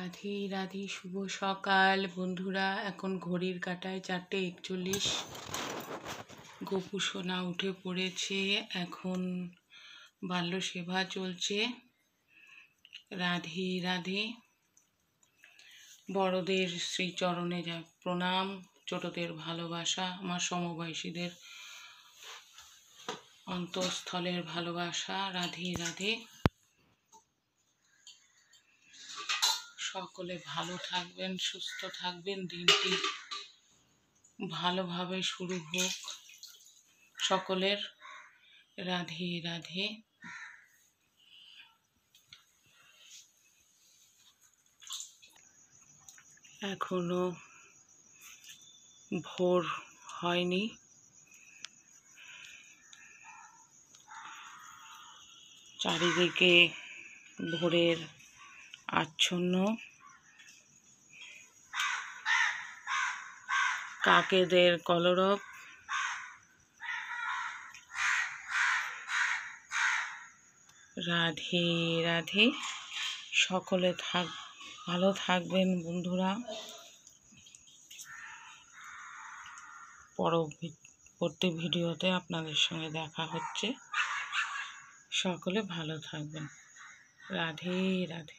রাধে রাধে, শুভ সকাল বন্ধুরা। এখন ঘড়ির কাঁটায় 4:41। গোপু সোনা উঠে পড়েছে। এখন বাল্য সেবা চলছে। রাধে রাধে। বড়দের শ্রীচরণে যা প্রণাম, ছোটদের ভালোবাসা, আমার সমবয়সীদের অন্তঃস্থলের ভালোবাসা। রাধে রাধে। সকলে ভালো থাকবেন, সুস্থ থাকবেন, দিনটি ভালোভাবে শুরু হোক সকলের। রাধে রাধে। এখনো ভোর হয়নি, চারিদিকে ভোরের আচ্ছন্ন। কাকেদের কলরব। রাধে রাধে। সকলে ভালো থাকবেন বন্ধুরা। পরবর্তী ভিডিওতে আপনাদের সঙ্গে দেখা হচ্ছে। সকলে ভালো থাকবেন। রাধে রাধে।